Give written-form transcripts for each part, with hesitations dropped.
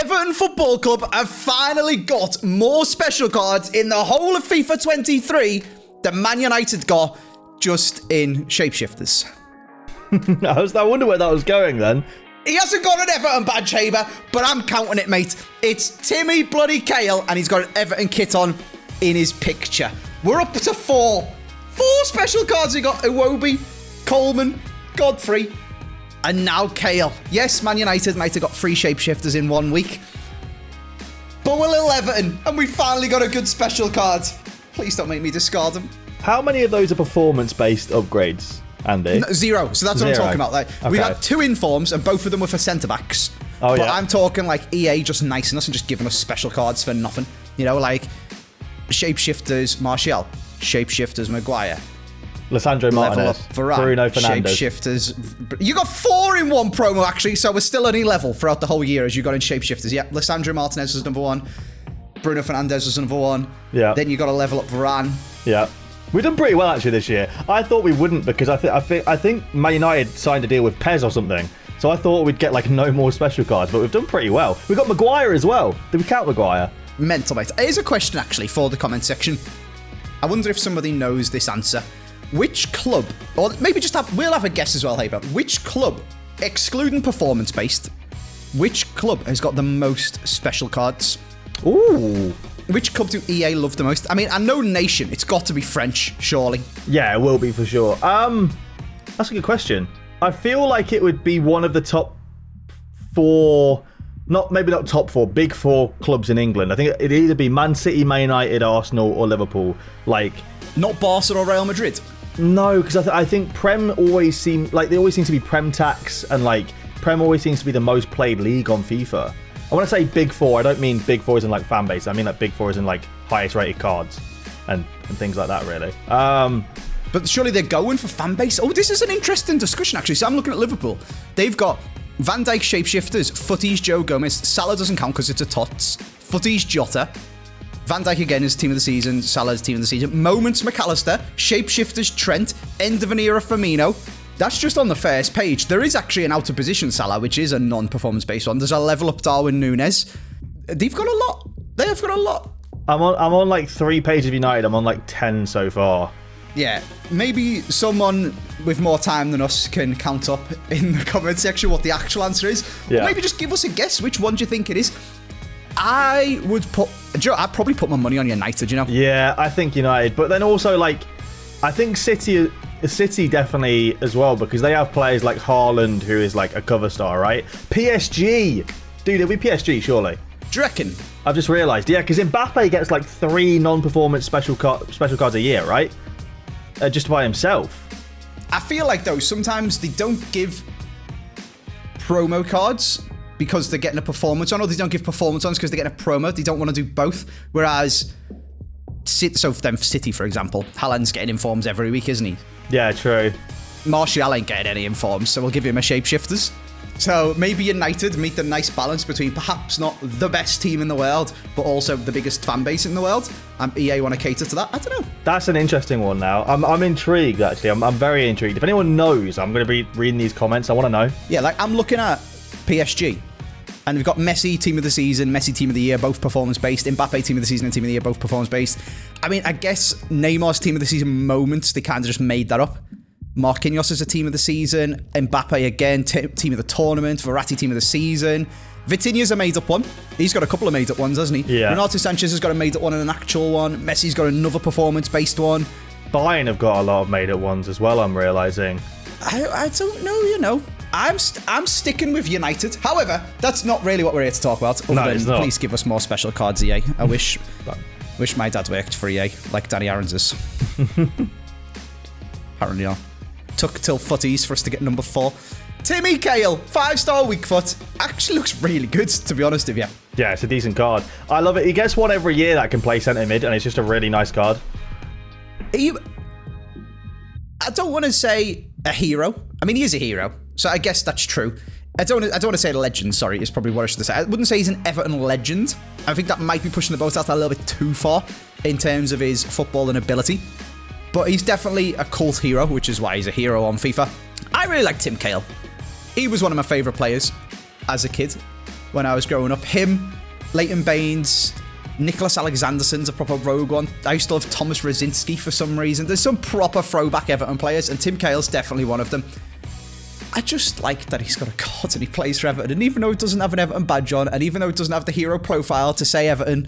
Everton Football Club have finally got more special cards in the whole of FIFA 23 than Man United got just in Shapeshifters. I wonder where that was going then. He hasn't got an Everton badge, Haber, but I'm counting it, mate. It's Timmy bloody Cahill, and he's got an Everton kit on in his picture. We're up to 4. 4 special cards. We got Iwobi, Coleman, Godfrey, and now Cahill. Yes, Man United might have got 3 Shapeshifters in 1 week, but we're little Everton, and we finally got a good special card. Please don't make me discard them. How many of those are performance-based upgrades, Andy? 0. So that's what I'm talking about. Like, okay. We had 2 informs, and both of them were for centre-backs. Oh, but yeah. I'm talking like EA just nicing us and just giving us special cards for nothing. You know, like Shapeshifters Martial, Shapeshifters Maguire, Lissandro Martinez, Varane, Bruno Fernandes. Shapeshifters. You got 4 in 1 promo, actually, so we're still only level throughout the whole year as you got in Shapeshifters. Yeah, Lissandro Martinez was number 1. Bruno Fernandes was number 1. Yeah. Then you got to level up Varane. Yeah. We've done pretty well, actually, this year. I thought we wouldn't because I think Man United signed a deal with Pez or something. So I thought we'd get, like, no more special cards, but we've done pretty well. We got Maguire as well. Did we count Maguire? Mental, mate. Here's a question, actually, for the comment section. I wonder if somebody knows this answer. Which club, or maybe just we'll have a guess as well, Haber. Which club, excluding performance-based, which club has got the most special cards? Ooh. Which club do EA love the most? I mean, I know nation. It's got to be French, surely. Yeah, it will be for sure. That's a good question. I feel like it would be one of the top 4, maybe not top 4, big 4 clubs in England. I think it'd either be Man City, Man United, Arsenal, or Liverpool. Like, not Barca or Real Madrid. No, because I think Prem always seem to be Prem tax, and like Prem always seems to be the most played league on FIFA. I want to say big 4. I don't mean big 4 as in like fan base. I mean like big 4 as in like highest rated cards and things like that, really. But surely they're going for fan base. Oh, this is an interesting discussion, actually. So I'm looking at Liverpool. They've got Van Dijk Shapeshifters, Footies Joe Gomez. Salah doesn't count because it's a tots. Footies Jota. Van Dijk again is team of the season. Salah's team of the season. Moments McAllister. Shapeshifters Trent. End of an era Firmino. That's just on the first page. There is actually an out of position Salah, which is a non-performance based one. There's a level up Darwin Núñez. They've got a lot. They have got a lot. I'm on like 3 pages of United. I'm on like 10 so far. Yeah, maybe someone with more time than us can count up in the comment section what the actual answer is. Yeah. Or maybe just give us a guess. Which one do you think it is? I'd probably put my money on United, you know? Yeah, I think United. But then also, like, I think City definitely as well, because they have players like Haaland, who is like a cover star, right? PSG. Dude, it'll be PSG, surely. Do you reckon? I've just realised. Yeah, because Mbappe gets like 3 non-performance special cards a year, right? Just by himself. I feel like, though, sometimes they don't give promo cards because they're getting a performance on, or they don't give performance on because they're getting a promo. They don't want to do both. Whereas, so for them, City, for example, Haaland's getting informs every week, isn't he? Yeah, true. Martial ain't getting any informs, so we'll give him a Shapeshifters. So maybe United meet the nice balance between perhaps not the best team in the world, but also the biggest fan base in the world. EA want to cater to that. I don't know. That's an interesting one now. I'm intrigued, actually. I'm very intrigued. If anyone knows, I'm going to be reading these comments. I want to know. Yeah, like I'm looking at PSG, and we've got Messi, team of the season, Messi, team of the year, both performance-based. Mbappe, team of the season, and team of the year, both performance-based. I mean, I guess Neymar's team of the season moments, they kind of just made that up. Marquinhos is a team of the season. Mbappe again, team of the tournament. Verratti, team of the season. Vitinha's a made-up one. He's got a couple of made-up ones, hasn't he? Yeah. Renato Sanchez has got a made-up one and an actual one. Messi's got another performance-based one. Bayern have got a lot of made-up ones as well, I'm realising. I don't know, you know. I'm sticking with United. However, that's not really what we're here to talk about. No, it's not. Please give us more special cards, EA. I wish my dad worked for EA, like Danny Aaron's is. Apparently not. Took till FUTTIES for us to get number 4. Timmy Cahill, 5-star weak foot. Actually looks really good, to be honest with you. Yeah, it's a decent card. I love it. He gets one every year that can play centre mid, and it's just a really nice card. I don't want to say a hero. I mean, he is a hero, so I guess that's true. I don't want to say a legend, sorry, is probably what I should say. I wouldn't say he's an Everton legend. I think that might be pushing the boat out a little bit too far in terms of his footballing ability. But he's definitely a cult hero, which is why he's a hero on FIFA. I really like Tim Cahill. He was one of my favourite players as a kid. when I was growing up. Him, Leighton Baines, Nicholas Alexanderson's a proper rogue one. I used to love Thomas Rosiński for some reason. There's some proper throwback Everton players, and Tim Cahill's definitely one of them. I just like that he's got a card and he plays for Everton, and even though he doesn't have an Everton badge on, and even though he doesn't have the hero profile to say Everton,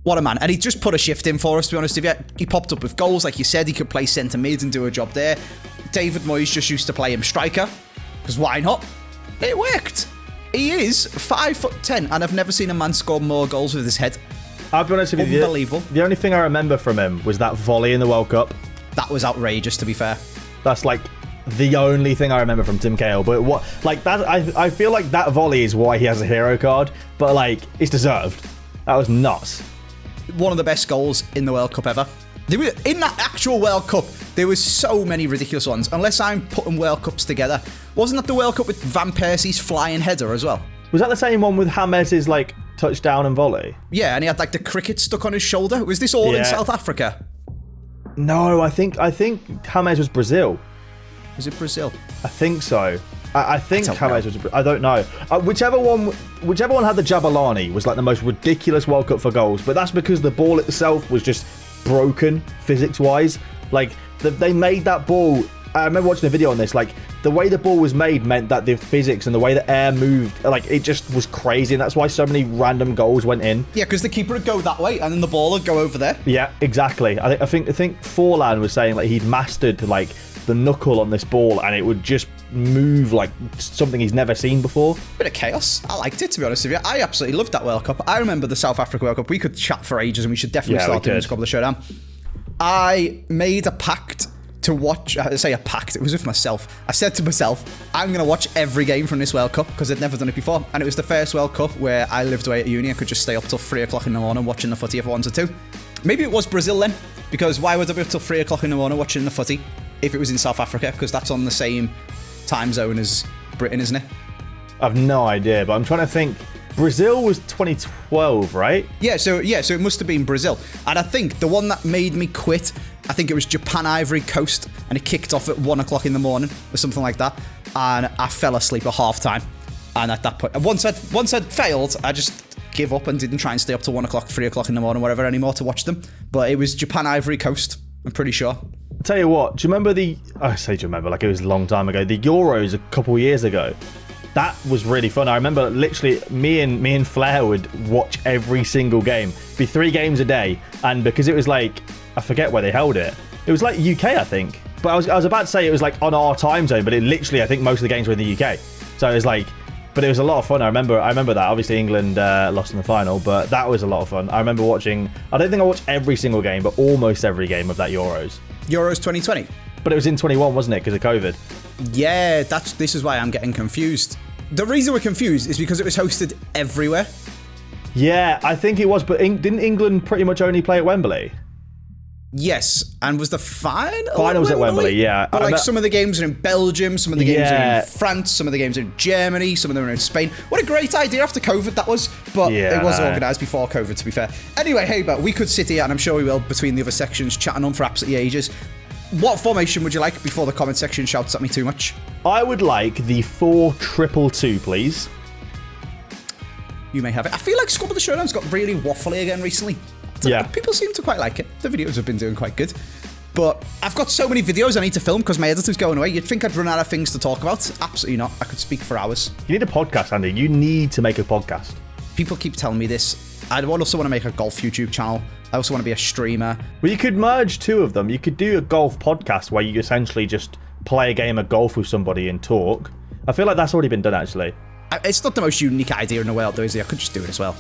what a man. And he just put a shift in for us, to be honest with you. He popped up with goals, like you said. He could play centre mid and do a job there. David Moyes just used to play him striker, because why not? It worked. He is 5'10", and I've never seen a man score more goals with his head. I'll be honest with you. Unbelievable. The only thing I remember from him was that volley in the World Cup. That was outrageous, to be fair. That's like the only thing I remember from Tim Cahill. But what, like that, I feel like that volley is why he has a hero card. But like, it's deserved. That was nuts. One of the best goals in the World Cup ever. In that actual World Cup, there was so many ridiculous ones. Unless I'm putting World Cups together. Wasn't that the World Cup with Van Persie's flying header as well? Was that the same one with James's like touchdown and volley? Yeah, and he had like the cricket stuck on his shoulder. Was this all in South Africa? No, I think James was Brazil. Was it Brazil? I think so. I think James was. I don't know. Whichever one had the Jabulani was like the most ridiculous World Cup for goals. But that's because the ball itself was just broken physics-wise. Like they made that ball. I remember watching a video on this. Like the way the ball was made meant that the physics and the way the air moved, like it just was crazy, and that's why so many random goals went in. Yeah, because the keeper would go that way, and then the ball would go over there. Yeah, exactly. I think Forlan was saying like he'd mastered like the knuckle on this ball, and it would just move like something he's never seen before. Bit of chaos. I liked it, to be honest with you. I absolutely loved that World Cup. I remember the South Africa World Cup. We could chat for ages, and we should definitely start doing this Squad of the Showdown. I made a pact to watch. I say a pact. It was with myself. I said to myself, I'm going to watch every game from this World Cup because I'd never done it before. And it was the first World Cup where I lived away at uni. I could just stay up till 3 o'clock in the morning watching the footy if I wanted to. Maybe it was Brazil then, because why would I be up till 3 o'clock in the morning watching the footy if it was in South Africa? Because that's on the same time zone as Britain, isn't it? I've no idea, but I'm trying to think. Brazil was 2012, right? Yeah, so it must have been Brazil. And I think the one that made me quit, I think it was Japan Ivory Coast, and it kicked off at 1 o'clock in the morning or something like that. And I fell asleep at half-time. And at that point, once I'd failed, I just give up and didn't try and stay up till 1 o'clock, 3 o'clock in the morning, whatever anymore to watch them. But it was Japan Ivory Coast, I'm pretty sure. I'll tell you what, do you remember like it was a long time ago, the Euros a couple years ago? That was really fun. I remember literally me and Flair would watch every single game. It'd be 3 games a day, and because it was like, I forget where they held it. It was like UK, I think. But I was about to say it was like on our time zone, but it literally, I think most of the games were in the UK. So it was like, but it was a lot of fun. I remember that. Obviously England lost in the final, but that was a lot of fun. I remember watching, I don't think I watched every single game, but almost every game of that Euros. Euros 2020? But it was in 21, wasn't it, because of COVID? Yeah, this is why I'm getting confused. The reason we're confused is because it was hosted everywhere. Yeah, I think it was, but didn't England pretty much only play at Wembley? Yes, and was the final? Finals at Wembley, yeah. But like some of the games are in Belgium, some of the games are in France, some of the games are in Germany, some of them are in Spain. What a great idea after COVID that was, but it was organised before COVID, to be fair. Anyway, hey, but we could sit here, and I'm sure we will, between the other sections, chatting on for absolutely ages. What formation would you like before the comment section shouts at me too much? I would like the 4-2-2-2, please. You may have it. I feel like Squad of the Showdown's got really waffly again recently. Yeah. People seem to quite like it. The videos have been doing quite good. But I've got so many videos I need to film because my editor's going away. You'd think I'd run out of things to talk about. Absolutely not. I could speak for hours. You need a podcast, Andy. You need to make a podcast. People keep telling me this. I also want to make a golf YouTube channel. I also want to be a streamer. Well, you could merge 2 of them. You could do a golf podcast where you essentially just play a game of golf with somebody and talk. I feel like that's already been done, actually. It's not the most unique idea in the world, though, is it? I could just do it as well.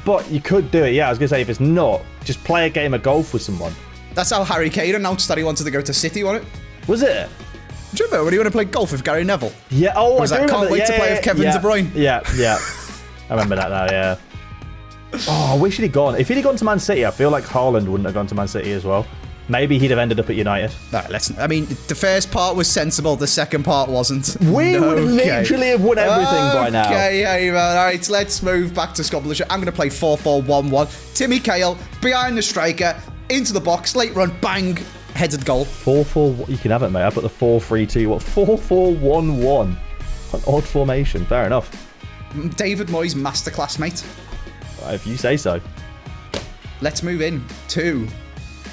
But you could do it, yeah. I was going to say, if it's not, just play a game of golf with someone. That's how Harry Kane announced that he wanted to go to City, wasn't it? Was it? Do you remember when he wanted to play golf with Gary Neville? Yeah, I can't wait to play with Kevin De Bruyne. Yeah. I remember that now, yeah. Oh, I wish he'd gone. If he'd have gone to Man City, I feel like Haaland wouldn't have gone to Man City as well. Maybe he'd have ended up at United. All right, I mean, the first part was sensible. The second part wasn't. We would literally have won everything by now. Okay, hey, man. All right, let's move back to Scotland. I'm going to play 4-4-1-1. Timmy Cahill behind the striker, into the box, late run, bang, headed goal. 4-4. You can have it, mate. I put the 4-3-2. What? 4-4-1-1. An odd formation. Fair enough. David Moyes masterclass, mate. If you say so. Let's move in to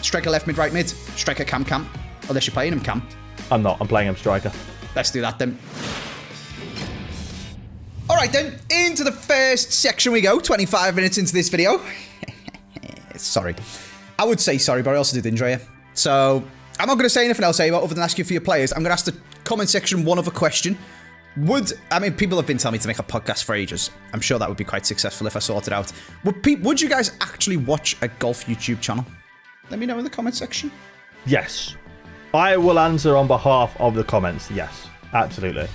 striker left mid, right mid. Striker Cam. Unless you're playing him Cam. I'm not. I'm playing him striker. Let's do that then. Alright then, into the first section we go. 25 minutes into this video. Sorry. I would say sorry, but I also did enjoy it. So, I'm not going to say anything else, Ava, other than ask you for your players. I'm going to ask the comment section one other question. People have been telling me to make a podcast for ages. I'm sure that would be quite successful if I sorted out. Would you guys actually watch a golf YouTube channel? Let me know in the comment section. Yes. I will answer on behalf of the comments. Yes, absolutely.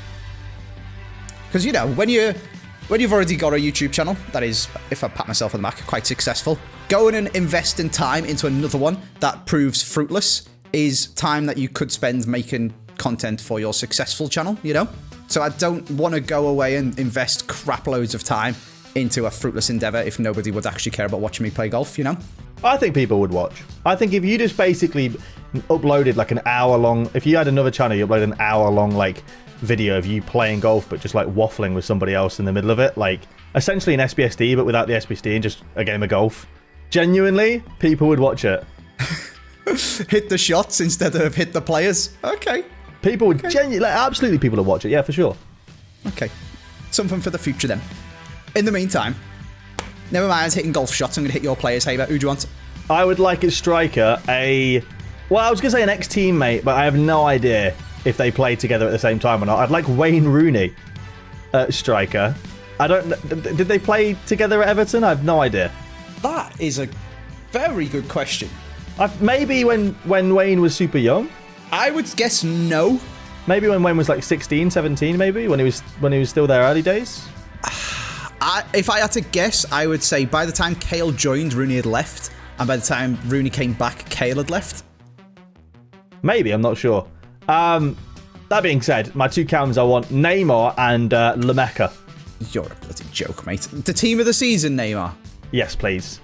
Because, you know, when you've already got a YouTube channel, that is, if I pat myself on the back, quite successful, going and investing time into another one that proves fruitless is time that you could spend making content for your successful channel, you know? So I don't want to go away and invest crap loads of time into a fruitless endeavor if nobody would actually care about watching me play golf, you know? I think people would watch. I think if you just basically uploaded like an hour long, if you had another channel, you uploaded an hour long like video of you playing golf, but just like waffling with somebody else in the middle of it, like essentially an SBSD, but without the SBSD and just a game of golf. Genuinely, people would watch it. Hit the shots instead of hit the players. Okay. People would genuinely, like, absolutely people would watch it. Yeah, for sure. Okay. Something for the future then. In the meantime, never mind hitting golf shots. I'm going to hit your players. Hey, who do you want? I would like a striker, well, I was going to say an ex-teammate, but I have no idea if they play together at the same time or not. I'd like Wayne Rooney at striker. I don't know. Did they play together at Everton? I have no idea. That is a very good question. Maybe when Wayne was super young. I would guess no. Maybe when Wayne was like 16, 17, maybe when he was still there early days. If I had to guess, I would say by the time Cahill joined, Rooney had left, and by the time Rooney came back, Cahill had left. Maybe, I'm not sure. That being said, my two captains I want Neymar and Lameka. You're a bloody joke, mate. The team of the season, Neymar. Yes, please.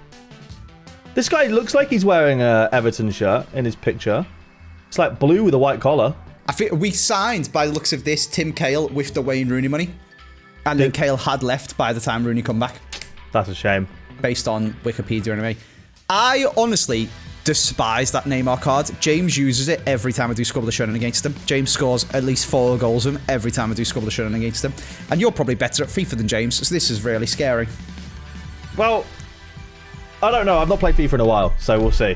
This guy looks like he's wearing a Everton shirt in his picture. It's like blue with a white collar. I think we signed, by the looks of this, Tim Cahill with the Wayne Rooney money. And then Cahill had left by the time Rooney come back. That's a shame. Based on Wikipedia anyway. I honestly despise that Neymar card. James uses it every time I do Squabble the Showdown against him. James scores at least 4 goals of him every time I do Squabble the Showdown against him. And you're probably better at FIFA than James, so this is really scary. Well, I don't know. I've not played FIFA in a while, so we'll see.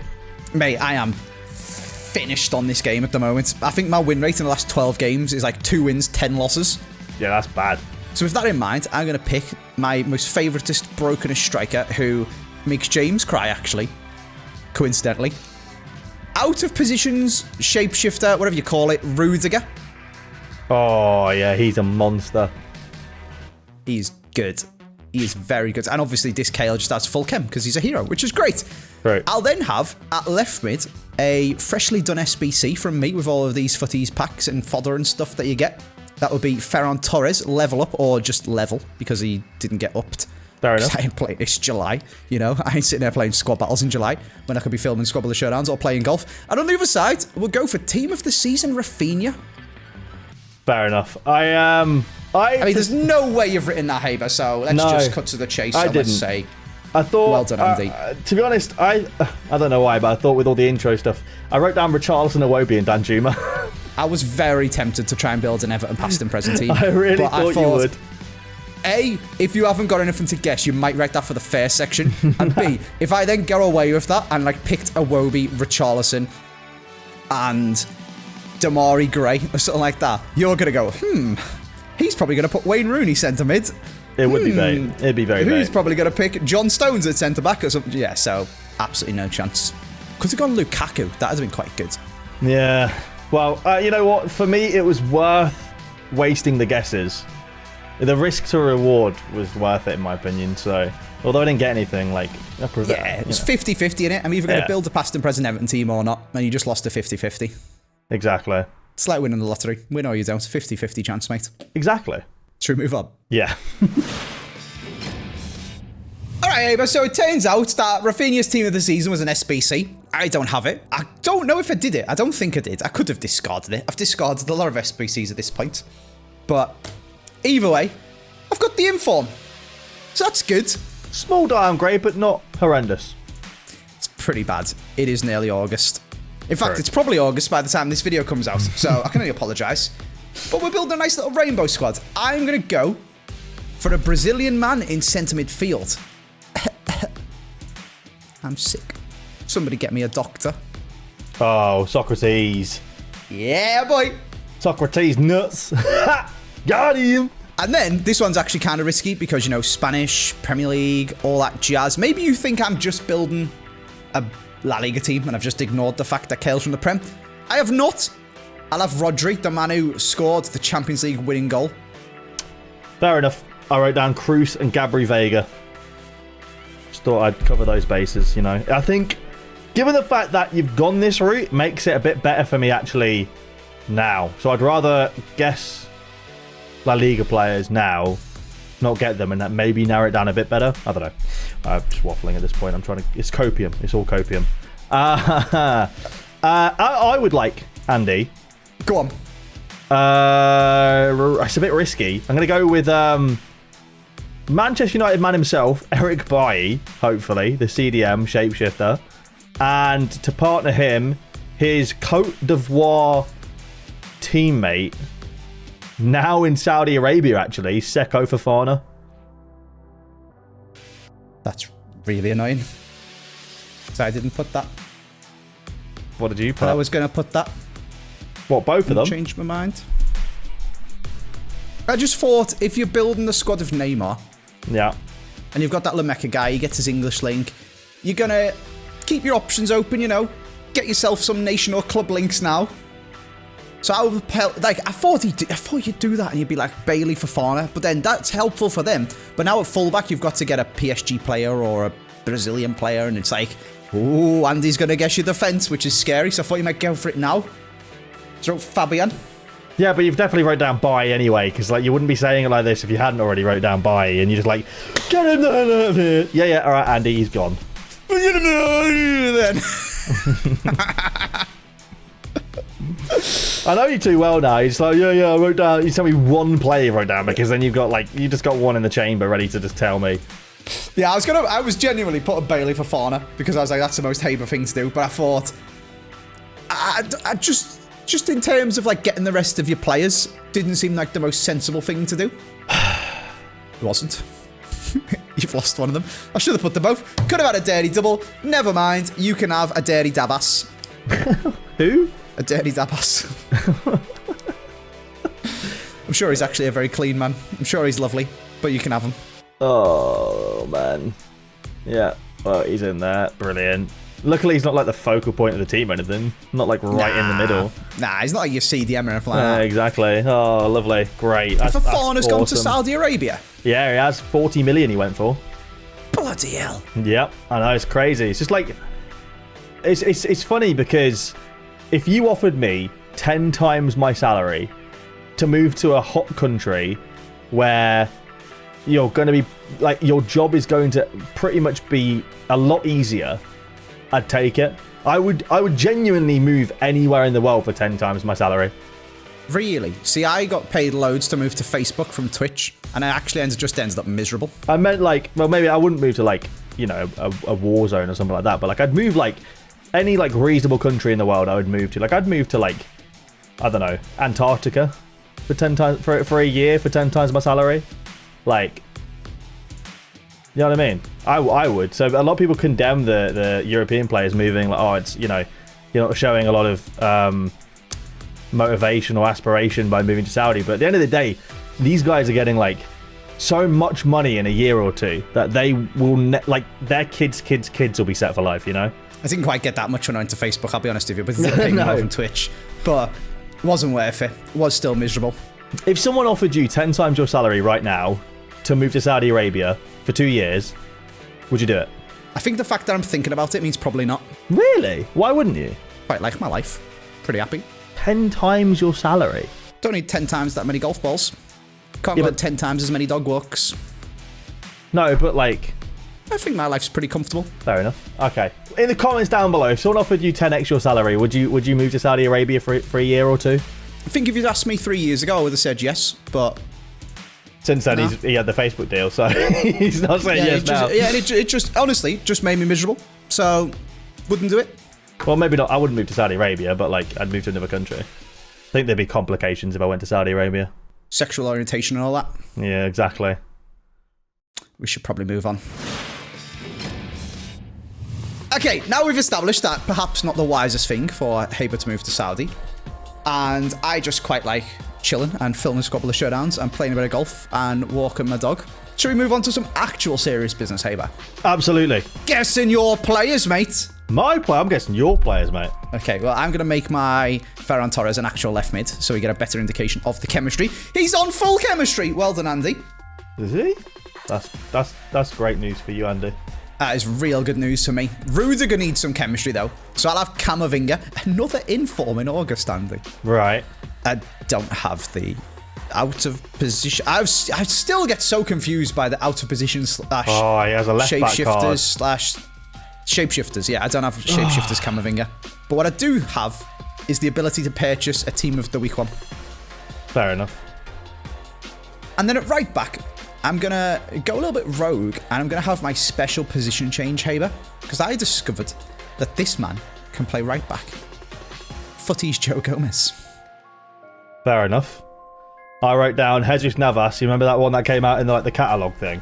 Mate, I am finished on this game at the moment. I think my win rate in the last 12 games is like 2 wins, 10 losses. Yeah, that's bad. So with that in mind, I'm going to pick my most favoritist brokenest striker who makes James cry, actually. Coincidentally. Out of positions, shapeshifter, whatever you call it, Rudiger. Oh, yeah, he's a monster. He's good. He is very good. And obviously, this Cahill just has full chem because he's a hero, which is great. Right. I'll then have, at left mid, a freshly done SBC from me with all of these FUTTIES packs and fodder and stuff that you get. That would be Ferran Torres, level up, or just level, because he didn't get upped. Fair enough. I ain't playing, it's July, you know. I ain't sitting there playing squad battles in July when I could be filming Squabble the Showdowns or playing golf. And on the other side, we'll go for team of the season, Rafinha. Fair enough. I mean, there's no way you've written that, Haber, so let's just cut to the chase. I didn't. Let's say, I thought, well done, Andy. To be honest, I don't know why, but I thought with all the intro stuff, I wrote down Richarlison, Iwobi, and Danjuma. I was very tempted to try and build an Everton past and present team. I really thought you would. A, if you haven't got anything to guess, you might write that for the first section. And B, if I then go away with that and like picked Iwobi, Richarlison, and Damari Gray or something like that, you're going to go, he's probably going to put Wayne Rooney centre mid. It would be bait. It'd be very bait. He's probably going to pick John Stones at centre back or something. Yeah, so absolutely no chance. Could have gone Lukaku. That would have been quite good. Yeah. Well, you know what? For me, it was worth wasting the guesses. The risk to reward was worth it, in my opinion. So, although I didn't get anything, like... Yeah, it was 50-50 in it. I'm either going to build a past and present Everton team or not, and you just lost a 50-50. Exactly. It's like winning the lottery. Win or you don't. 50-50 chance, mate. Exactly. Should we move on? Yeah. Alright, Ava, so it turns out that Rafinha's team of the season was an SBC. I don't have it. I don't know if I did it. I don't think I did. I could have discarded it. I've discarded a lot of SBCs at this point. But either way, I've I've got the inform. So that's good. Small downgrade, but not horrendous. It's pretty bad. It is nearly August. In fact, it's probably August by the time this video comes out, so I can only apologise. But we're building a nice little rainbow squad. I'm going to go for a Brazilian man in centre midfield. I'm sick. Somebody get me a doctor. Oh, Socrates. Yeah, boy. Socrates nuts. Got him. And then, this one's actually kind of risky because, you know, Spanish, Premier League, all that jazz. Maybe you think I'm just building a La Liga team and I've just ignored the fact that Cahill's from the Prem. I have not. I'll have Rodri, the man who scored the Champions League winning goal. Fair enough. I wrote down Cruz and Gabri Vega. Just thought I'd cover those bases, you know. I think, given the fact that you've gone this route, makes it a bit better for me actually now. So I'd rather guess La Liga players now, not get them, and that maybe narrow it down a bit better. I don't know. I'm just waffling at this point. I'm trying to... It's copium. It's all copium. I would like, Andy... Go on. It's a bit risky. I'm going to go with Manchester United man himself, Eric Bailly, hopefully, the CDM shapeshifter. And to partner him, his Cote d'Ivoire teammate, now in Saudi Arabia, actually, Seko Fofana. That's really annoying. So I didn't put that. What did you put? I was going to put that. What, both of them? Changed my mind. I just thought if you're building the squad of Neymar, yeah, and you've got that Lameka guy, he gets his English link, you're gonna keep your options open, you know, get yourself some nation or club links now. So I would like I thought you'd do that and you'd be like Bailey Fofana, but then that's helpful for them. But now at fullback you've got to get a PSG player or a Brazilian player, and it's like, ooh, Andy's gonna guess your defence, which is scary. So I thought you might go for it now. So Fabian. Yeah, but you've definitely wrote down bye anyway, because like you wouldn't be saying it like this if you hadn't already wrote down bye, and you're just like, get him there. Yeah, all right, Andy, he's gone. Then. I know you too well now. It's like, yeah, I wrote down. You tell me one player you wrote down, because then you've got like you just got one in the chamber ready to just tell me. Yeah, I was genuinely putting Bailey Fofana because I was like, that's the most Haber thing to do. But I thought, I just in terms of like getting the rest of your players, didn't seem like the most sensible thing to do. It wasn't. You've lost one of them. I should have put them both. Could have had a dirty double. Never mind. You can have a dirty Dabas. Who? A dirty Dabas. I'm sure he's actually a very clean man. I'm sure he's lovely, but you can have him. Oh, man. Yeah. Well, he's in there. Brilliant. Luckily, he's not like the focal point of the team or anything. Not like right in the middle. Nah, he's not like your CDM or anything like that. Exactly. Oh, lovely. Great. Fofana's gone to Saudi Arabia. Yeah, he has 40 million he went for. Bloody hell. Yep. I know, it's crazy. It's just like... It's funny because if you offered me 10 times my salary to move to a hot country where you're going to be... like, your job is going to pretty much be a lot easier... I'd take it. I would genuinely move anywhere in the world for 10 times my salary. Really? See, I got paid loads to move to Facebook from Twitch, and I actually just ended up miserable. I meant like, well, maybe I wouldn't move to like, you know, a war zone or something like that, but like I'd move like any like reasonable country in the world I would move to. Like I'd move to like, I don't know, Antarctica for 10 times for a year for 10 times my salary. Like, you know what I mean? I would. So a lot of people condemn the European players moving. Like, oh, it's, you know, you're not showing a lot of motivation or aspiration by moving to Saudi. But at the end of the day, these guys are getting like so much money in a year or two that they will like their kids will be set for life. You know? I didn't quite get that much when I went to Facebook. I'll be honest with you, but they paid me more from Twitch. But it wasn't worth it. It was still miserable. If someone offered you 10 times your salary right now to move to Saudi Arabia for 2 years, would you do it? I think the fact that I'm thinking about it means probably not. Really? Why wouldn't you? Quite like my life. Pretty happy. 10 times your salary? Don't need 10 times that many golf balls. Can't go 10 times as many dog walks. No, but like... I think my life's pretty comfortable. Fair enough. Okay. In the comments down below, if someone offered you 10x your salary, would you move to Saudi Arabia for a year or two? I think if you'd asked me 3 years ago, I would have said yes, but... Since then, he had the Facebook deal, so he's not saying yes now. And it just honestly just made me miserable. So, wouldn't do it. Well, maybe not. I wouldn't move to Saudi Arabia, but like I'd move to another country. I think there'd be complications if I went to Saudi Arabia. Sexual orientation and all that. Yeah, exactly. We should probably move on. Okay, now we've established that perhaps not the wisest thing for Haber to move to Saudi. And I just quite like chilling and filming a couple of showdowns and playing a bit of golf and walking my dog. Should we move on to some actual serious business, Haber? Absolutely. Guessing your players, mate. My player? I'm guessing your players, mate. Okay, well, I'm going to make my Ferran Torres an actual left mid so we get a better indication of the chemistry. He's on full chemistry. Well done, Andy. Is he? That's great news for you, Andy. That is real good news for me. Rudiger needs some chemistry, though. So I'll have Camavinga. Another inform in August, Andy. Right. I don't have the out of position. I still get so confused by the out of position slash he has a left back card. shapeshifters slash shapeshifters. Yeah, I don't have shapeshifters Camavinga. But what I do have is the ability to purchase a team of the week one. Fair enough. And then at right back, I'm going to go a little bit rogue and I'm going to have my special position change, Haber, because I discovered that this man can play right back. Footies Joe Gomez. Fair enough. I wrote down Jesus Navas. You remember that one that came out in the catalogue thing?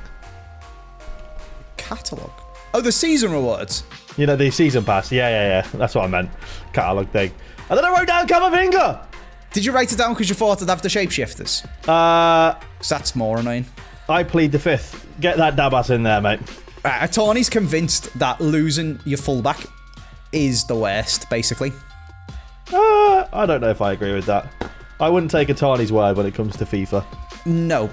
Catalogue? Oh, the season rewards. You know, the season pass. Yeah. That's what I meant. Catalogue thing. And then I wrote down Camavinga. Did you write it down because you thought I'd have the shapeshifters? Because that's more annoying. I plead the fifth. Get that Dabas in there, mate. Tony's convinced that losing your fullback is the worst, basically. I don't know if I agree with that. I wouldn't take Atani's word when it comes to FIFA. No,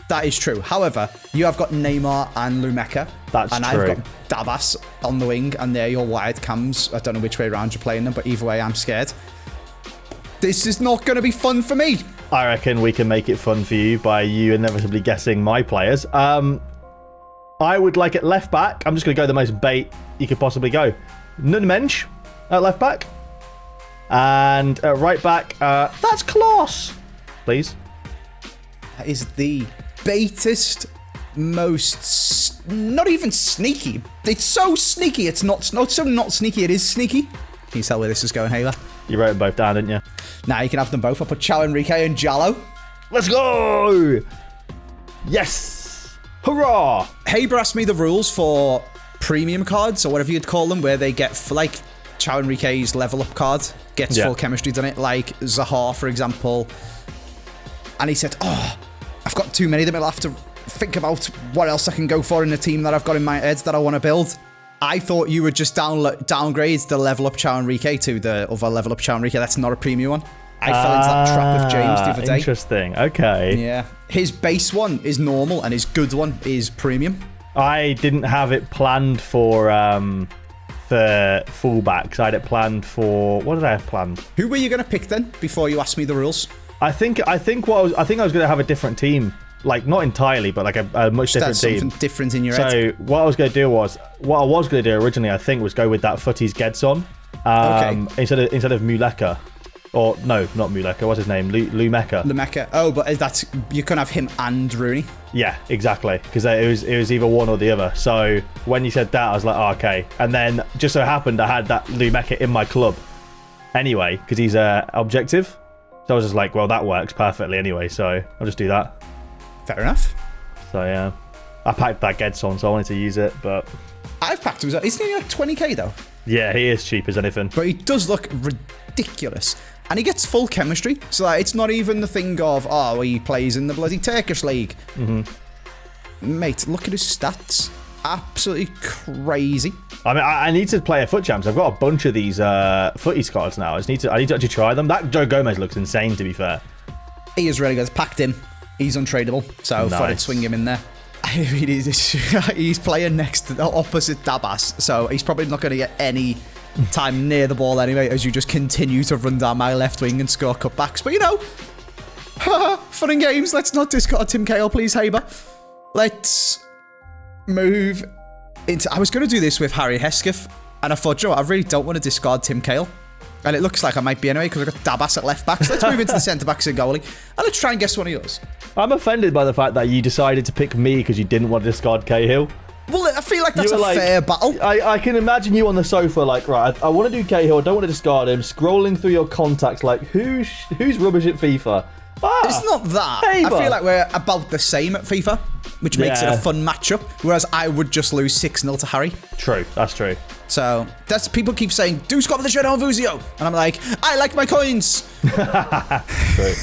that is true. However, you have got Neymar and Lumeka. That's and true. I've got Dabas on the wing, and they're your wide cams. I don't know which way around you're playing them, but either way, I'm scared. This is not going to be fun for me. I reckon we can make it fun for you by you inevitably guessing my players. I would like at left back. I'm just going to go the most bait you could possibly go. Nunmensch at left back. And at right back, that's Klaus. Please. That is the baitest, most... not even sneaky. It's so sneaky. It's not so not sneaky. It is sneaky. Can you tell where this is going, Haber? You wrote them both down, didn't you? Now you can have them both. I'll put Chao Enrique and Jallo. Let's go! Yes! Hurrah! Haber asked me the rules for premium cards, or whatever you'd call them, where they get, like, Chao Enrique's level up card gets full chemistry done it, like Zaha, for example. And he said, I've got too many of them. I'll have to think about what else I can go for in the team that I've got in my head that I want to build. I thought you would just downgrade the level up Chao Enrique to the other level up Chao Enrique. That's not a premium one. I fell into that trap of James the other day. Interesting. Okay. Yeah. His base one is normal and his good one is premium. I didn't have it planned for fullbacks. I had it planned for... What did I have planned? Who were you going to pick then before you asked me the rules? I think I was going to have a different team. Like, not entirely, but like a much different team. Something different in your head. So what I was going to do originally, I think, was go with that Footies Gedson instead of Muleka. Or no, not Muleka. What's his name? Lumeka. Lumeka. Oh, but that's you can have him and Rooney. Yeah, exactly. Because it was either one or the other. So when you said that, I was like, oh, okay. And then just so happened I had that Lumeka in my club anyway, because he's objective. So I was just like, well, that works perfectly anyway. So I'll just do that. Fair enough. So yeah, I packed that Gedson, so I wanted to use it, but I've packed him. Isn't he like 20k though? Yeah, he is cheap as anything. But he does look ridiculous. And he gets full chemistry. So like, it's not even the thing of, he plays in the bloody Turkish league. Mm-hmm. Mate, look at his stats. Absolutely crazy. I mean, I need to play a Foot Champs. I've got a bunch of these Footies cards now. I need to actually try them. That Joe Gomez looks insane, to be fair. He is really good. Packed him. He's untradeable. So I thought I'd swing him in there. I mean, he's playing next to the opposite Dabas. So he's probably not going to get any time near the ball anyway, as you just continue to run down my left wing and score cutbacks. But you know, fun and games. Let's not discard Tim Cahill, please, Haber. Let's move into... I was going to do this with Harry Hesketh, and I thought, Joe, I really don't want to discard Tim Cahill. And it looks like I might be anyway, because I've got Dabas at left back. So let's move into the centre-backs and goalie. And let's try and guess one of yours. I'm offended by the fact that you decided to pick me because you didn't want to discard Cahill. Well, I feel like that's a fair battle. I can imagine you on the sofa like, right, I want to do Cahill, I don't want to discard him, scrolling through your contacts like, who's rubbish at FIFA? It's not that. I feel like we're about the same at FIFA, which makes it a fun matchup, whereas I would just lose 6-0 to Harry. True, that's true. So, people keep saying, do Scott with the Showdown Vuzio. And I'm like, I like my coins. True.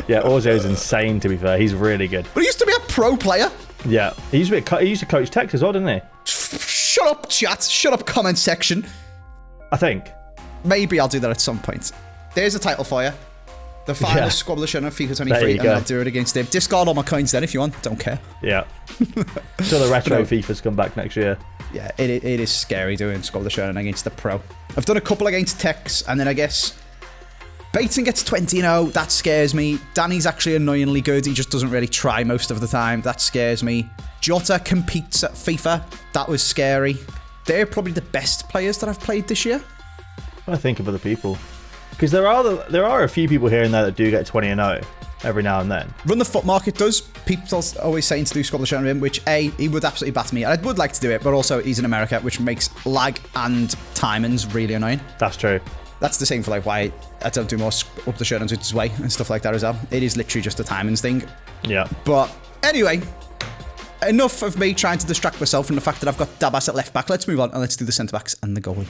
Yeah, Ozio's insane, to be fair. He's really good. But he used to be a pro player. Yeah, he used to coach Tex as well, didn't he? Shut up, chat. Shut up, comment section. I think. Maybe I'll do that at some point. There's a title for you. The final squad of the Showdown FIFA 23, and I'll do it against him. Discard all my coins then if you want. Don't care. Yeah. So the retro FIFAs come back next year. Yeah, it is scary doing squad of the Showdown against the pro. I've done a couple against Tex, and then I guess Baton gets 20-0. That scares me. Danny's actually annoyingly good. He just doesn't really try most of the time. That scares me. Jota competes at FIFA. That was scary. They're probably the best players that I've played this year. I think of other people. Because there are a few people here and there that do get 20-0 every now and then. Run the Foot Market does. People always saying to do Squad of the Showdown, which he would absolutely bat me. I would like to do it, but also he's in America, which makes lag and timings really annoying. That's true. That's the same for like why I don't do more up the Showdowns with his way and stuff like that as well. It is literally just a timings thing. Yeah. But anyway, enough of me trying to distract myself from the fact that I've got Dabas at left back. Let's move on and let's do the centre backs and the goalie.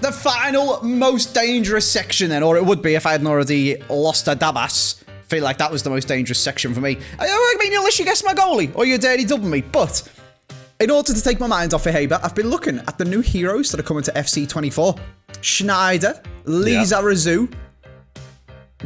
The final, most dangerous section then, or it would be if I hadn't already lost a Dabas. I feel like that was the most dangerous section for me. I mean, unless you guess my goalie or you dirty double me. But in order to take my mind off of Haber, I've been looking at the new heroes that are coming to FC 24. Schneider, Lisa Razou,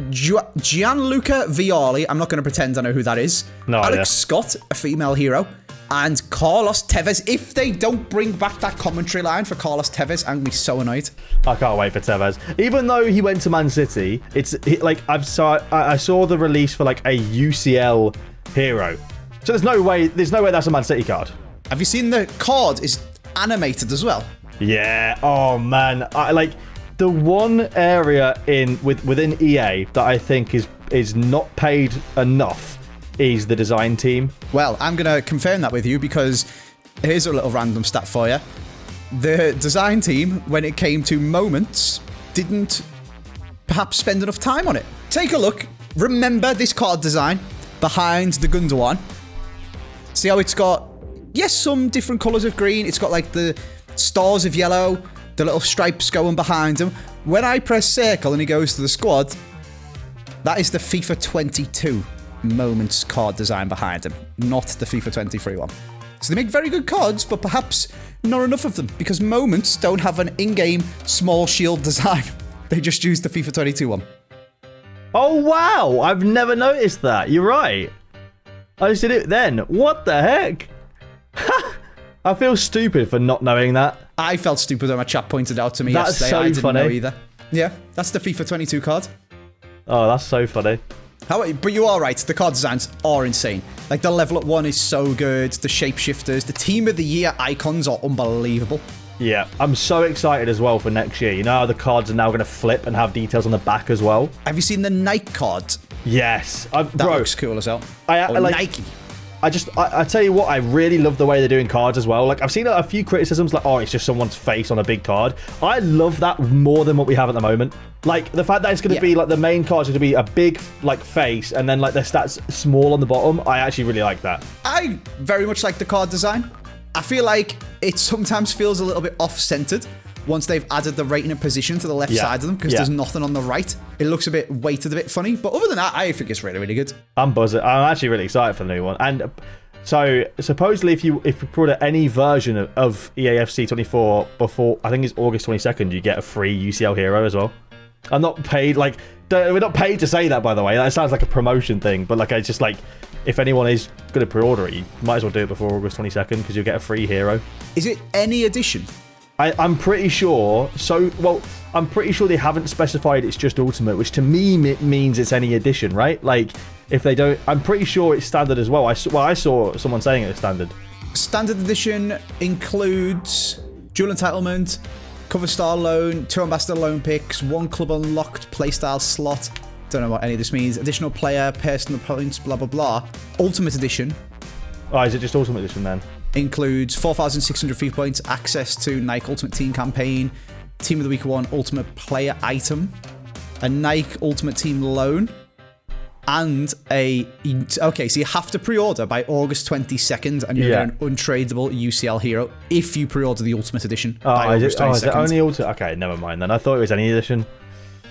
Gianluca Violi. I'm not going to pretend I know who that is. No Alex idea. Scott, a female hero. And Carlos Tevez. If they don't bring back that commentary line for Carlos Tevez, I'm going to be so annoyed. I can't wait for Tevez. Even though he went to Man City, I saw the release for like a UCL hero. So there's no way that's a Man City card. Have you seen the card is animated as well? Yeah. Oh man. The one area within EA that I think is not paid enough is the design team. Well, I'm going to confirm that with you because here's a little random stat for you. The design team, when it came to moments, didn't perhaps spend enough time on it. Take a look. Remember this card design behind the Gundogan. See how it's got, yes, some different colours of green. It's got like the stars of yellow, the little stripes going behind him. When I press circle and he goes to the squad, that is the FIFA 22 moments card design behind him, not the FIFA 23 one. So they make very good cards, but perhaps not enough of them because moments don't have an in-game small shield design. They just use the FIFA 22 one. Oh wow, I've never noticed that. You're right. I just did it then. What the heck? I feel stupid for not knowing that. I felt stupid when my chat pointed out to me That's yesterday. so I didn't funny. know either. Yeah, that's the FIFA 22 card. Oh, that's so funny. But you are right, the card designs are insane. Like, the level up one is so good, the shapeshifters, the team of the year icons are unbelievable. Yeah, I'm so excited as well for next year. You know how the cards are now going to flip and have details on the back as well? Have you seen the Nike card? Yes. That looks cool as hell. Nike. I tell you what, I really love the way they're doing cards as well. Like, I've seen a few criticisms like, oh, it's just someone's face on a big card. I love that more than what we have at the moment. Like, the fact that it's going to be, like, the main card's going to be a big, like, face and then, like, the stats small on the bottom. I actually really like that. I very much like the card design. I feel like it sometimes feels a little bit off-centered once they've added the rating and position to the left side of them because there's nothing on the right. It looks a bit weighted, a bit funny. But other than that, I think it's really, really good. I'm buzzing. I'm actually really excited for the new one. And so supposedly if you pre-order any version of EAFC 24 before, I think it's August 22nd, you get a free UCL hero as well. I'm not paid, like, we're not paid to say that, by the way. That sounds like a promotion thing. But, like, I just, like, if anyone is going to pre-order it, you might as well do it before August 22nd because you'll get a free hero. Is it any edition? I'm pretty sure. I'm pretty sure they haven't specified it's just Ultimate, which to me means it's any edition, right? Like, if they don't, I'm pretty sure it's standard as well. I saw someone saying it was standard. Standard edition includes dual entitlement, Cover star loan, 2 ambassador loan picks, 1 club unlocked playstyle slot. Don't know what any of this means. Additional player, personal points, blah, blah, blah. Ultimate edition. Oh, is it just Ultimate Edition then? Includes 4,600 FIFA points, access to Nike Ultimate Team campaign, Team of the Week 1 Ultimate Player item, a Nike Ultimate Team loan, and a... Okay, so you have to pre-order by August 22nd, and you get an untradeable UCL hero if you pre-order the Ultimate Edition by August 22nd. Is it only Ultimate? Okay, never mind then. I thought it was any edition.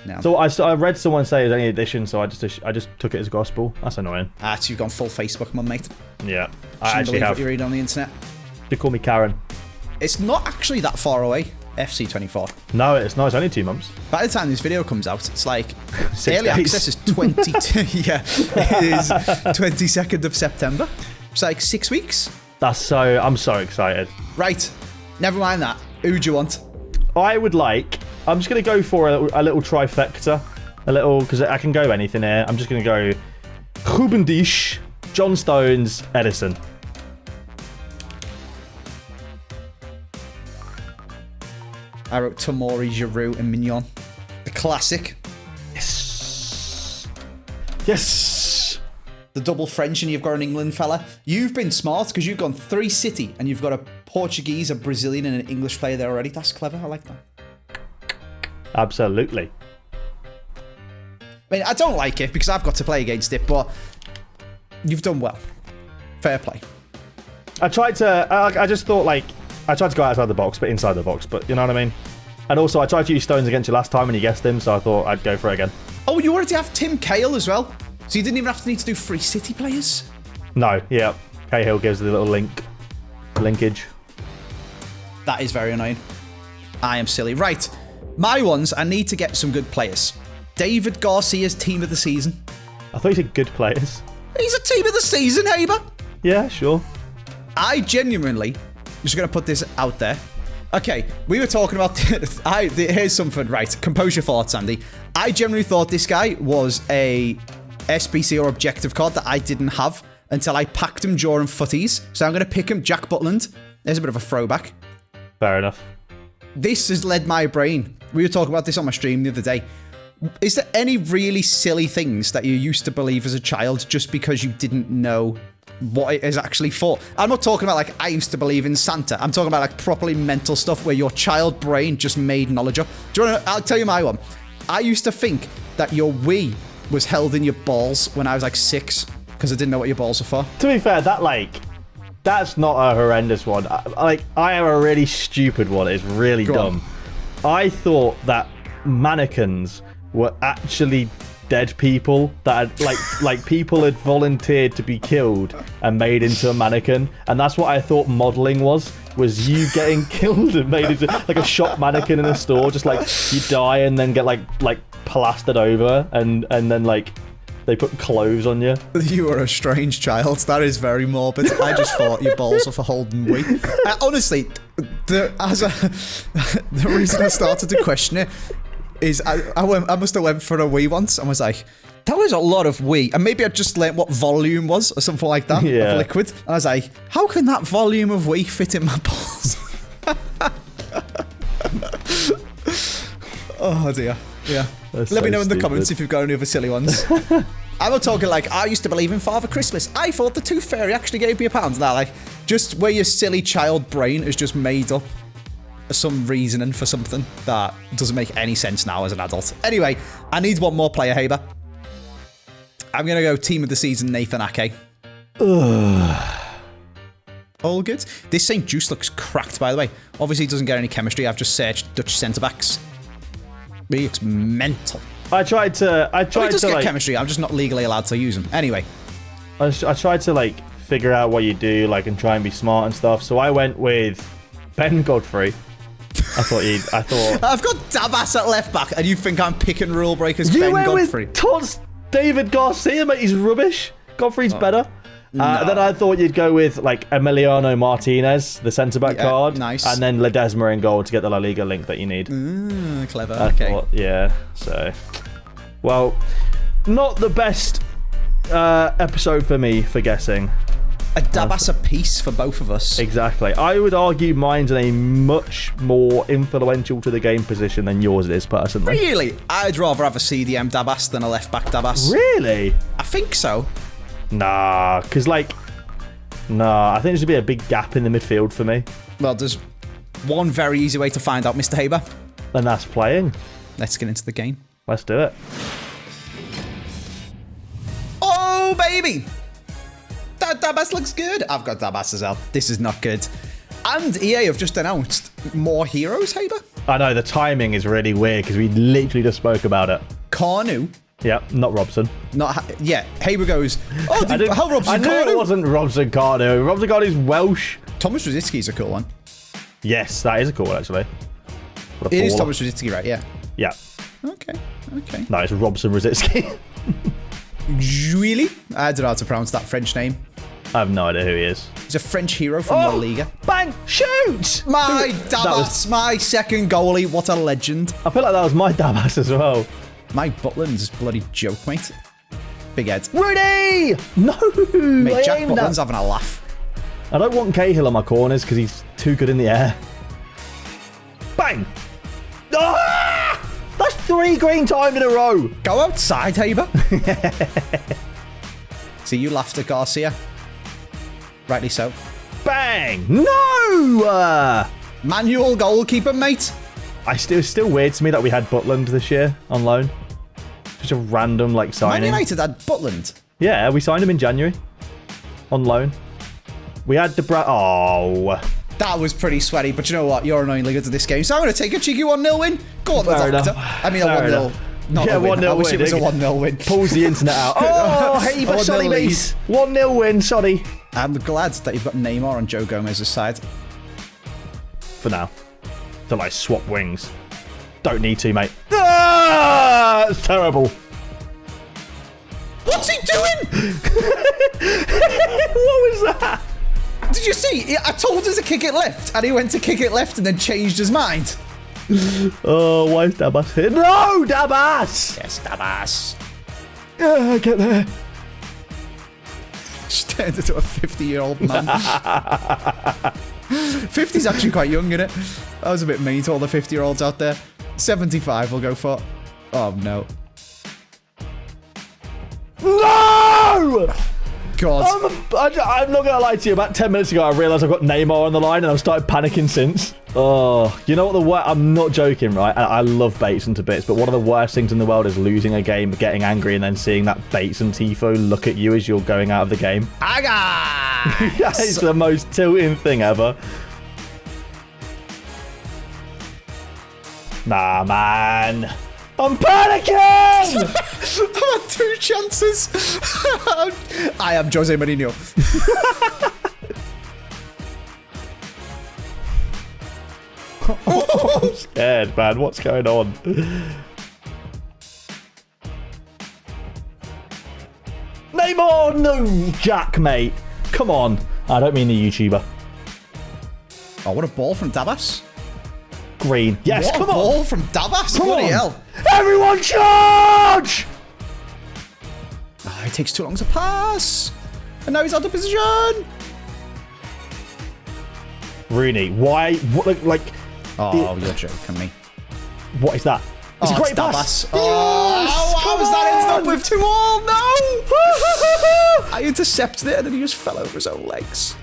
No. So I read someone say it was any edition, so I just took it as gospel. That's annoying. So you've gone full Facebook, man, mate. Yeah, I actually have. What you read on the internet. They call me Karen. It's not actually that far away. FC24. No, it's not. It's only 2 months. By the time this video comes out, it's like 6 early days. access is 22. Yeah, it is 22nd of September. It's like 6 weeks. I'm so excited. Right, never mind that. Who do you want? I'm just going to go for a little trifecta. Because I can go anything here. I'm just going to go Ruben Dias, John Stones, Edison. I wrote Tomori, Giroud, and Mignon. The classic. Yes. The double French, and you've got an England fella. You've been smart because you've gone 3 City, and you've got a Portuguese, a Brazilian, and an English player there already. That's clever. I like that. Absolutely. I mean, I don't like it because I've got to play against it, but you've done well. Fair play. I tried to... I just thought, I tried to go outside the box, but inside the box, but you know what I mean? And also, I tried to use Stones against you last time and you guessed him, so I thought I'd go for it again. Oh, you already have Tim Cahill as well? So you didn't even have to need to do 3 City players? No, yeah. Cahill gives the little linkage. That is very annoying. I am silly. Right. My ones, I need to get some good players. David Garcia's team of the season. I thought you said good players. He's a team of the season, Haber. Yeah, sure. I genuinely... just going to put this out there. Okay, we were talking about... here's something. Right, compose your thoughts, Andy. I generally thought this guy was a SBC or objective card that I didn't have until I packed him during FUTTIES. So I'm going to pick him, Jack Butland. There's a bit of a throwback. Fair enough. This has led my brain. We were talking about this on my stream the other day. Is there any really silly things that you used to believe as a child just because you didn't know what it is actually for? I'm not talking about I used to believe in Santa. I'm talking about properly mental stuff where your child brain just made knowledge up. Do you want to? I'll tell you my one. I used to think that your Wii was held in your balls when I was 6 because I didn't know what your balls were for. To be fair, that's not a horrendous one. I have a really stupid one. It's really dumb. I thought that mannequins were actually dead people that had, people had volunteered to be killed and made into a mannequin, and that's what I thought modeling was you getting killed and made into a shop mannequin in a store, just you die and then get plastered over and then they put clothes on you. You are a strange child. That is very morbid. I just thought your balls were for holding Wii. Honestly, the reason I started to question it is I must have went for a Wii once and was like, that was a lot of Wii. And maybe I just learned what volume was or something like that of liquid. And I was like, how can that volume of Wii fit in my balls? Oh dear. Yeah. Let me know in the comments if you've got any other silly ones. I'm not talking I used to believe in Father Christmas. I thought the Tooth Fairy actually gave me £1. Now, just where your silly child brain has just made up some reasoning for something that doesn't make any sense now as an adult. Anyway, I need one more player, Haber. I'm going to go team of the season, Nathan Ake. All good. This St. Juice looks cracked, by the way. Obviously, he doesn't get any chemistry. I've just searched Dutch centre-backs. He looks mental. I tried to he does get chemistry. I'm just not legally allowed to use him. Anyway. I tried to, figure out what you do, and try and be smart and stuff. So I went with Ben Godfrey. I've got Dabas at left back, and you think I'm picking rule breakers? Ben Godfrey. With David Garcia, mate. He's rubbish. Godfrey's better. No. Then I thought you'd go with Emiliano Martinez, the centre back card, nice, and then Ledesma in goal to get the La Liga link that you need. Clever. Okay. So, well, not the best episode for me for guessing. A Dabas apiece for both of us. Exactly. I would argue mine's in a much more influential to the game position than yours is, personally. Really? I'd rather have a CDM Dabas than a left-back Dabas. Really? I think so. Nah, because, I think there's going to be a big gap in the midfield for me. Well, there's one very easy way to find out, Mr. Haber. And that's playing. Let's get into the game. Let's do it. Oh, baby! That Dabas looks good. I've got Dabas as well. This is not good. And EA have just announced more heroes, Haber. I know, the timing is really weird because we literally just spoke about it. Carnu. Yep, not Robson. Yeah, Haber goes, oh, how Robson I knew Carnu? it wasn't Robson Carnu. Robson Carnu's Welsh. Thomas Rosicki's a cool one. Yes, that is a cool one, actually. It is Thomas Rosicki, right? Yeah. Yeah. Okay. No, it's Robson Rosicki. Really? I don't know how to pronounce that French name. I have no idea who he is. He's a French hero from La Liga. Bang! Shoot! My Dabas, my second goalie. What a legend. I feel like that was my Dabas as well. My Butland's a bloody joke, mate. Big head. Rudy! No! Mate, Jack Butland's having a laugh. I don't want Cahill on my corners because he's too good in the air. Bang! Ah! That's 3 green timed in a row. Go outside, Haber. So you laughed at Garcia. Rightly so. Bang! No! Manual goalkeeper, mate. It's still weird to me that we had Butland this year on loan. Just a random signing. Man United had Butland. Yeah, we signed him in January on loan. We had Oh. That was pretty sweaty, but you know what? You're annoyingly good at this game, so I'm going to take a cheeky 1-0 win. Go on, the doctor. I mean, a 1-0. Not a win. 1-0 I wish win. it was a 1-0 win. Pulls the internet out. Oh, Haber, sorry, mate. 1-0 win, sorry. I'm glad that you've got Neymar on Joe Gomez's side. For now. To swap wings. Don't need to, mate. Ah! It's terrible. What's he doing? What was that? Did you see? I told him to kick it left, and he went to kick it left and then changed his mind. Oh, why is Dabas here? No, Dabas! Yes, Dabas. Get there. Just turned into a 50-year-old man. 50's actually quite young, isn't it? That was a bit mean to all the 50-year-olds out there. 75 we'll go for. Oh, no. No! God. I'm not going to lie to you. About 10 minutes ago, I realised I've got Neymar on the line, and I've started panicking since. Oh, you know what the worst... I'm not joking, right? I love Bateson to bits, but one of the worst things in the world is losing a game, getting angry, and then seeing that Bateson tifo look at you as you're going out of the game. Aga! It's the most tilting thing ever. Nah, man. I'm panicking! I've had 2 chances. I am Jose Mourinho. I'm scared, man. What's going on? Neymar! No, Jack, mate. Come on. I don't mean the YouTuber. Oh, what a ball from Dabas. Green. Yes, what come a on. ball from Dabas. Bloody hell. Everyone charge! Oh, it takes too long to pass. And now he's out of position. Rooney, why? What, Oh, you're joking me. What is that? It's a great Dabas. pass. Oh, Yes, how was that ended up with 2 all? No! I intercepted it and then he just fell over his own legs.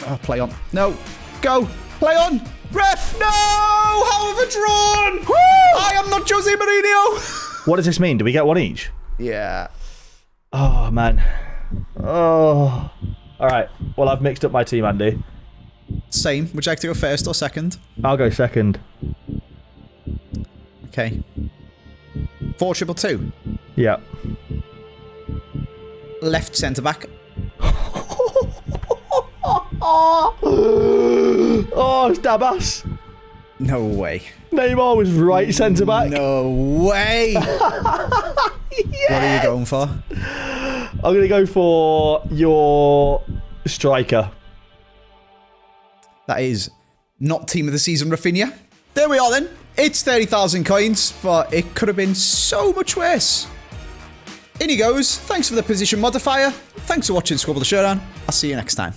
Oh, play on. No. Go. Play on. Ref. No! How have I drawn? Woo! I am not Jose Mourinho. What does this mean? Do we get 1 each? Yeah. Oh, man. Oh. All right. Well, I've mixed up my team, Andy. Same. Would you like to go first or second? I'll go second. Okay. 4-2-2. Yeah. Left centre back. Oh, it's Dabas. No way. Neymar was right centre back. No way. Yes! What are you going for? I'm going to go for your striker. That is not team of the season, Rafinha. There we are then. It's 30,000 coins, but it could have been so much worse. In he goes. Thanks for the position modifier. Thanks for watching Squabble the Showdown. I'll see you next time.